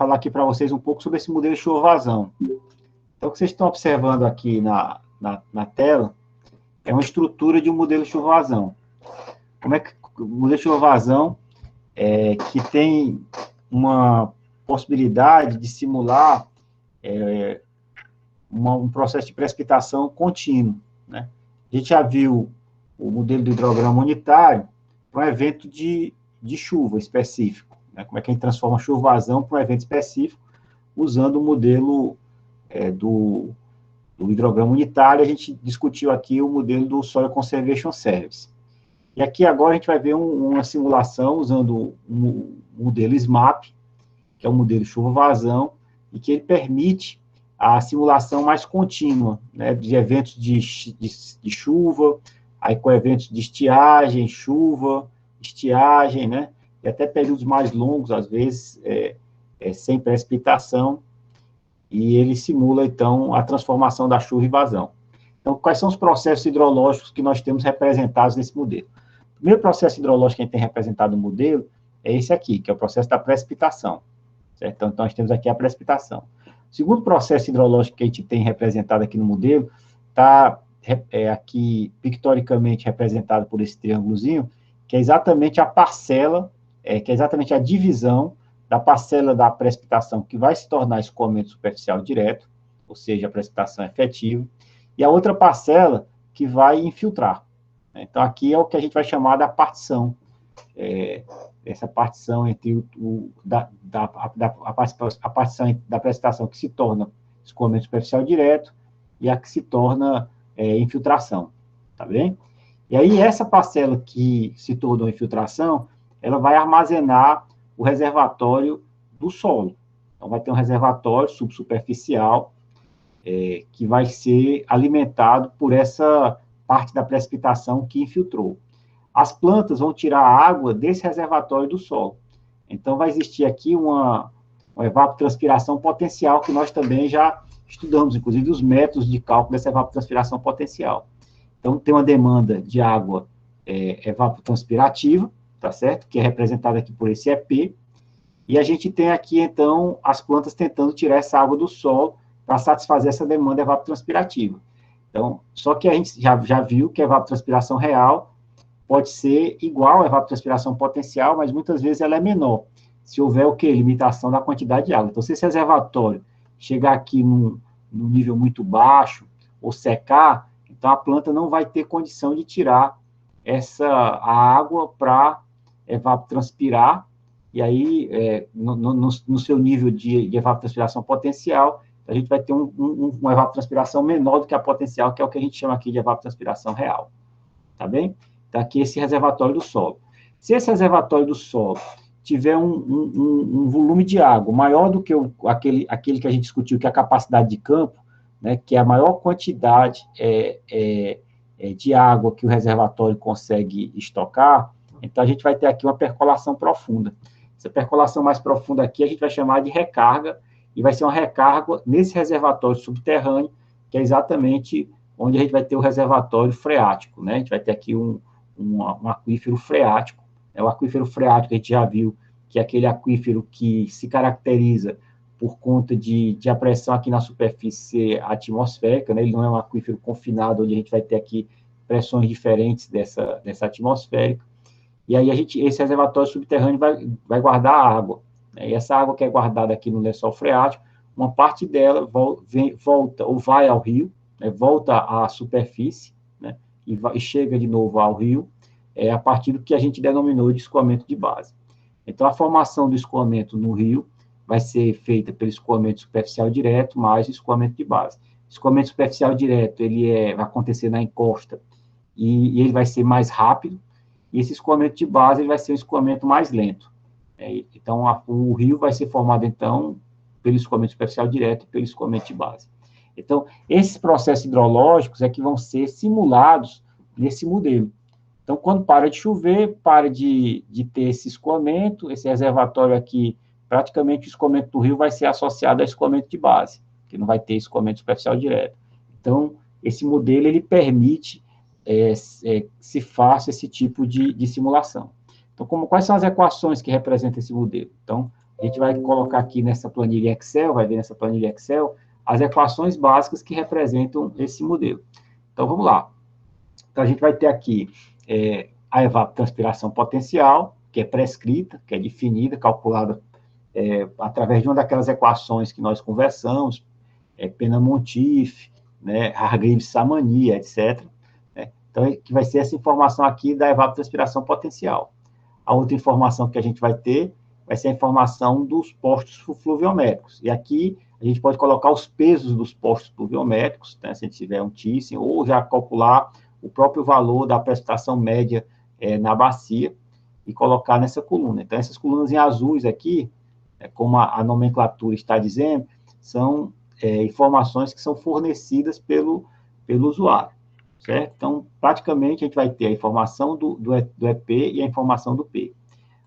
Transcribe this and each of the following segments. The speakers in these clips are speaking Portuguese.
falar aqui para vocês um pouco sobre esse modelo de chuva-vazão. Então, o que vocês estão observando aqui na tela é uma estrutura de um modelo de chuva-vazão. Como é que o modelo de chuva-vazão que tem uma possibilidade de simular um processo de precipitação contínuo, né? A gente já viu o modelo do hidrograma unitário para um evento de chuva específico, né? Como é que a gente transforma chuva-vazão para um evento específico usando o modelo do hidrograma unitário. A gente discutiu aqui o modelo do Soil Conservation Service. E aqui agora a gente vai ver uma simulação usando o modelo SMAP, que é o modelo chuva-vazão, e que ele permite a simulação mais contínua, né, de eventos de chuva, aí com eventos de estiagem, chuva, estiagem, né, e até períodos mais longos, às vezes, sem precipitação, e ele simula, então, a transformação da chuva em vazão. Então, quais são os processos hidrológicos que nós temos representados nesse modelo? O primeiro processo hidrológico que a gente tem representado no modelo é esse aqui, que é o processo da precipitação, certo? Então, nós temos aqui a precipitação. O segundo processo hidrológico que a gente tem representado aqui no modelo está aqui pictoricamente representado por esse triângulozinho, que é exatamente a parcela, que é exatamente a divisão da parcela da precipitação que vai se tornar escoamento superficial direto, ou seja, a precipitação efetiva, e a outra parcela que vai infiltrar. Então, aqui é o que a gente vai chamar da partição, essa partição entre a partição da precipitação que se torna escoamento superficial direto e a que se torna infiltração, tá bem? E aí, essa parcela que se tornou infiltração, ela vai armazenar o reservatório do solo. Então, vai ter um reservatório subsuperficial que vai ser alimentado por essa parte da precipitação que infiltrou. As plantas vão tirar a água desse reservatório do solo. Então, vai existir aqui uma evapotranspiração potencial, que nós também já estudamos, inclusive, os métodos de cálculo dessa evapotranspiração potencial. Então, tem uma demanda de água evapotranspirativa, tá certo? Que é representada aqui por esse EP. E a gente tem aqui, então, as plantas tentando tirar essa água do solo para satisfazer essa demanda evapotranspirativa. Então, só que a gente já viu que a evapotranspiração real pode ser igual à evapotranspiração potencial, mas muitas vezes ela é menor, se houver o quê? Limitação da quantidade de água. Então, se esse reservatório chegar aqui num nível muito baixo, ou secar, então a planta não vai ter condição de tirar a água para evapotranspirar, e aí, no seu nível de evapotranspiração potencial, a gente vai ter uma evapotranspiração menor do que a potencial, que é o que a gente chama aqui de evapotranspiração real. Tá bem? Então, aqui esse reservatório do solo. Se esse reservatório do solo tiver um volume de água maior do que aquele que a gente discutiu, que é a capacidade de campo, né, que é a maior quantidade de água que o reservatório consegue estocar, então a gente vai ter aqui uma percolação profunda. Essa percolação mais profunda aqui a gente vai chamar de recarga, e vai ser uma recarga nesse reservatório subterrâneo, que é exatamente onde a gente vai ter o reservatório freático, né? A gente vai ter aqui um aquífero freático. O aquífero freático, a gente já viu que é aquele aquífero que se caracteriza por conta de a pressão aqui na superfície atmosférica, né? Ele não é um aquífero confinado, onde a gente vai ter aqui pressões diferentes dessa atmosférica. E aí esse reservatório subterrâneo vai guardar a água. E essa água que é guardada aqui no lençol freático, uma parte dela volta ou vai ao rio, né, volta à superfície, né, e chega de novo ao rio, a partir do que a gente denominou de escoamento de base. Então, a formação do escoamento no rio vai ser feita pelo escoamento superficial direto mais o escoamento de base. O escoamento superficial direto, vai acontecer na encosta, e ele vai ser mais rápido, e esse escoamento de base ele vai ser um escoamento mais lento. Então, o rio vai ser formado, então, pelo escoamento superficial direto e pelo escoamento de base. Então, esses processos hidrológicos é que vão ser simulados nesse modelo. Então, quando para de chover, para de ter esse escoamento, esse reservatório aqui, praticamente o escoamento do rio vai ser associado ao escoamento de base, que não vai ter escoamento superficial direto. Então, esse modelo, ele permite se faça esse tipo de simulação. Então, quais são as equações que representam esse modelo? Então, a gente vai colocar aqui nessa planilha Excel, vai ver nessa planilha Excel, as equações básicas que representam esse modelo. Então, vamos lá. Então, a gente vai ter aqui a evapotranspiração potencial, que é prescrita, que é definida, calculada através de uma daquelas equações que nós conversamos, Pena-Montiff, né, Hargreaves-Samani, etc. Né? Então, que vai ser essa informação aqui da evapotranspiração potencial. A outra informação que a gente vai ter vai ser a informação dos postos fluviométricos. E aqui a gente pode colocar os pesos dos postos fluviométricos, né, se a gente tiver um Thiessen, ou já calcular o próprio valor da precipitação média na bacia e colocar nessa coluna. Então, essas colunas em azuis aqui, como a nomenclatura está dizendo, são informações que são fornecidas pelo usuário, certo? Então, praticamente, a gente vai ter a informação do EP e a informação do P.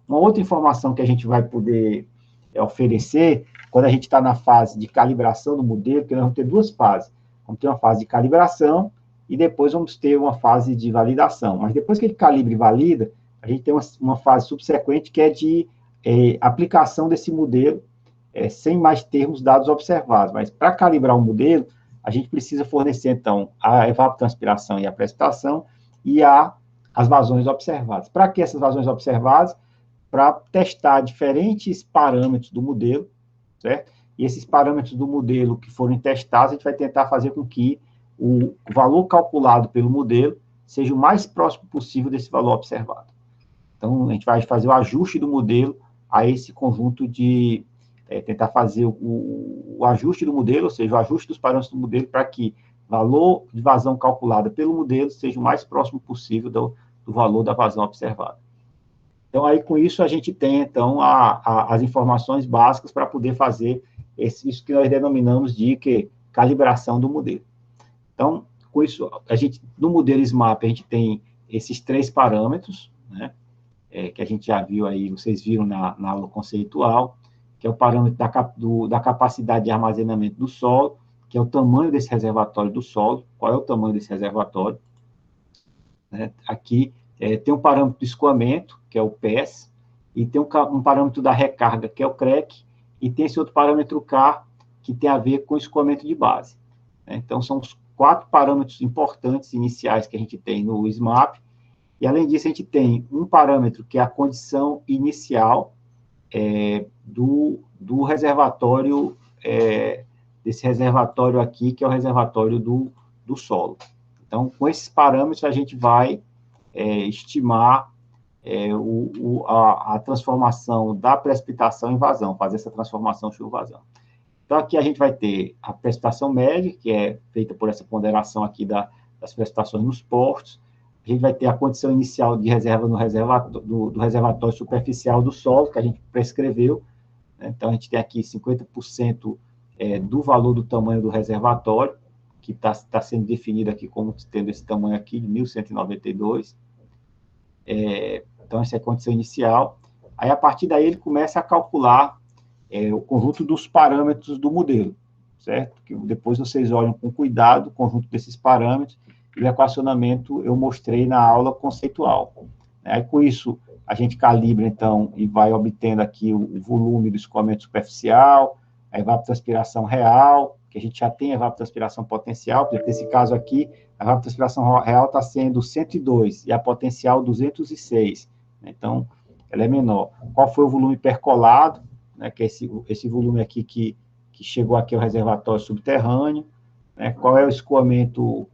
Uma outra informação que a gente vai poder oferecer, quando a gente está na fase de calibração do modelo, porque nós vamos ter duas fases. Vamos ter uma fase de calibração e depois vamos ter uma fase de validação. Mas depois que ele calibra e valida, a gente tem uma fase subsequente que é de aplicação desse modelo sem mais termos dados observados. Mas para calibrar um modelo, a gente precisa fornecer, então, a evapotranspiração e a precipitação e as vazões observadas. Para que essas vazões observadas? Para testar diferentes parâmetros do modelo, certo? E esses parâmetros do modelo que forem testados, a gente vai tentar fazer com que o valor calculado pelo modelo seja o mais próximo possível desse valor observado. Então, a gente vai fazer o ajuste do modelo a esse conjunto de... tentar fazer o ajuste do modelo, ou seja, o ajuste dos parâmetros do modelo para que o valor de vazão calculada pelo modelo seja o mais próximo possível do valor da vazão observada. Então, aí, com isso, a gente tem, então, as informações básicas para poder fazer isso que nós denominamos de calibração do modelo. Então, com isso, no modelo SMAP, a gente tem esses três parâmetros, né, que a gente já viu aí, vocês viram na aula conceitual, que é o parâmetro da capacidade de armazenamento do solo, que é o tamanho desse reservatório do solo. Qual é o tamanho desse reservatório? Né? Aqui tem um parâmetro do escoamento, que é o PES, e tem um parâmetro da recarga, que é o CREC, e tem esse outro parâmetro K, que tem a ver com o escoamento de base. Né? Então, são os 4 parâmetros importantes iniciais que a gente tem no SMAP, e, além disso, a gente tem um parâmetro que é a condição inicial do reservatório, desse reservatório aqui, que é o reservatório do solo. Então, com esses parâmetros, a gente vai estimar a transformação da precipitação em vazão, fazer essa transformação chuva-vazão. Então, aqui a gente vai ter a precipitação média, que é feita por essa ponderação aqui das precipitações nos portos. A gente vai ter a condição inicial de reserva do reservatório superficial do solo, que a gente prescreveu. Né? Então, a gente tem aqui 50% do valor do tamanho do reservatório, que está sendo definido aqui como tendo esse tamanho aqui, de 1.192. Então, essa é a condição inicial. Aí, a partir daí, ele começa a calcular o conjunto dos parâmetros do modelo, certo? Que depois vocês olham com cuidado o conjunto desses parâmetros, e o equacionamento eu mostrei na aula conceitual. Aí, com isso, a gente calibra, então, e vai obtendo aqui o volume do escoamento superficial, a evapotranspiração real, que a gente já tem a evapotranspiração potencial, porque nesse caso aqui, a evapotranspiração real está sendo 102, e a potencial 206. Então, ela é menor. Qual foi o volume percolado, né, que é esse volume aqui que chegou aqui ao reservatório subterrâneo, né, qual é o escoamento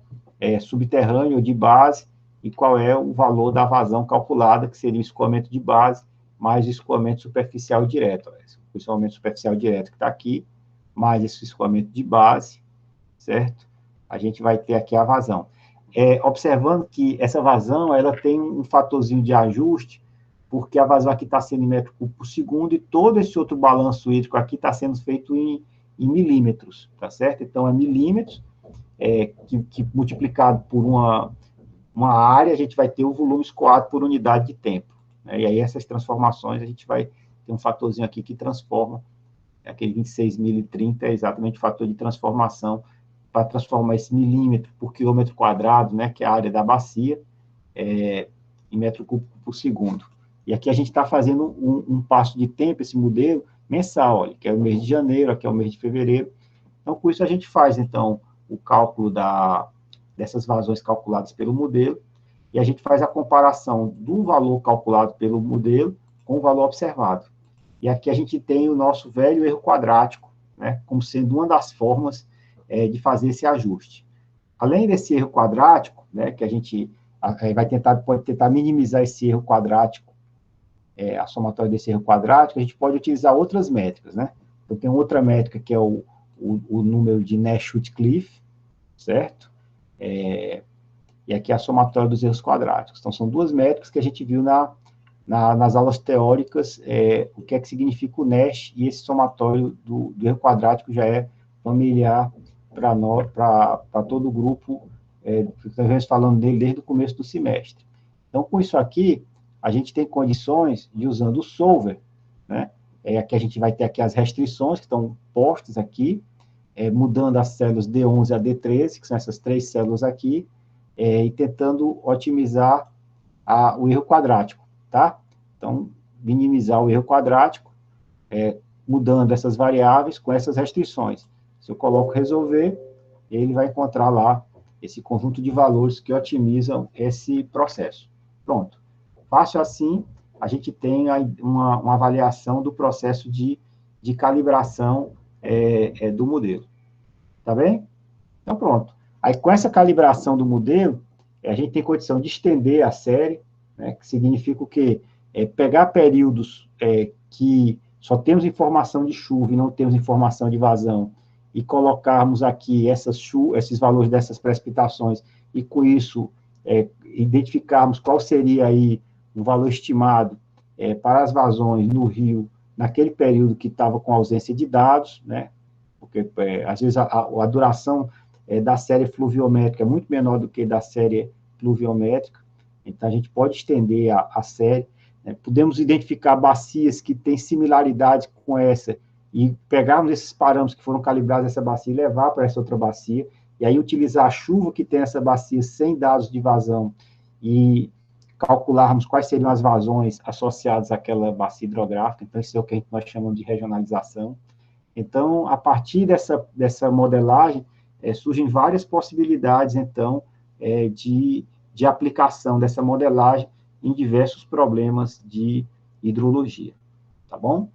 subterrâneo ou de base, e qual é o valor da vazão calculada, que seria o escoamento de base, mais o escoamento superficial direto. O escoamento superficial direto que está aqui, mais esse escoamento de base, certo? A gente vai ter aqui a vazão. Observando que essa vazão, ela tem um fatorzinho de ajuste, porque a vazão aqui está sendo em metro cúbico por segundo, e todo esse outro balanço hídrico aqui está sendo feito em milímetros, tá certo? Então, é milímetros, que multiplicado por uma área, a gente vai ter o volume escoado por unidade de tempo. Né? E aí, essas transformações, a gente vai ter um fatorzinho aqui que transforma, aquele 26.030 é exatamente o fator de transformação, para transformar esse milímetro por quilômetro quadrado, né, que é a área da bacia, em metro cúbico por segundo. E aqui a gente está fazendo um passo de tempo, esse modelo, mensal, olha, que é o mês de janeiro, aqui é o mês de fevereiro. Então, com isso, a gente faz, então, o cálculo dessas vazões calculadas pelo modelo, e a gente faz a comparação do valor calculado pelo modelo com o valor observado. E aqui a gente tem o nosso velho erro quadrático, né, como sendo uma das formas de fazer esse ajuste. Além desse erro quadrático, né, que a gente pode tentar minimizar esse erro quadrático, a somatória desse erro quadrático, a gente pode utilizar outras métricas, né? Então, tem outra métrica que é o número de Nash-Sutcliffe, certo? E aqui é a somatória dos erros quadráticos. Então, são duas métricas que a gente viu nas aulas teóricas, o que é que significa o Nash, e esse somatório do erro quadrático já é familiar para todo o grupo, que estamos falando dele desde o começo do semestre. Então, com isso aqui, a gente tem condições de, usando o solver, né, aqui a gente vai ter aqui as restrições que estão postas aqui, mudando as células D11 a D13, que são essas três células aqui, e tentando otimizar o erro quadrático, tá? Então, minimizar o erro quadrático, mudando essas variáveis com essas restrições. Se eu coloco resolver, ele vai encontrar lá esse conjunto de valores que otimizam esse processo. Pronto. Fácil assim, a gente tem uma avaliação do processo de calibração do modelo. Tá bem? Então, pronto. Aí, com essa calibração do modelo, a gente tem condição de estender a série, né, que significa o quê? Pegar períodos que só temos informação de chuva e não temos informação de vazão, e colocarmos aqui esses valores dessas precipitações, e com isso identificarmos qual seria aí o valor estimado para as vazões no rio, naquele período que estava com ausência de dados, né? Porque às vezes a duração da série fluviométrica é muito menor do que da série pluviométrica, então a gente pode estender a série, né? Podemos identificar bacias que têm similaridade com essa, e pegarmos esses parâmetros que foram calibrados nessa bacia e levar para essa outra bacia, e aí utilizar a chuva que tem essa bacia sem dados de vazão, e calcularmos quais seriam as vazões associadas àquela bacia hidrográfica. Então, isso é o que nós chamamos de regionalização. Então, a partir dessa modelagem, surgem várias possibilidades, então, de aplicação dessa modelagem em diversos problemas de hidrologia. Tá bom?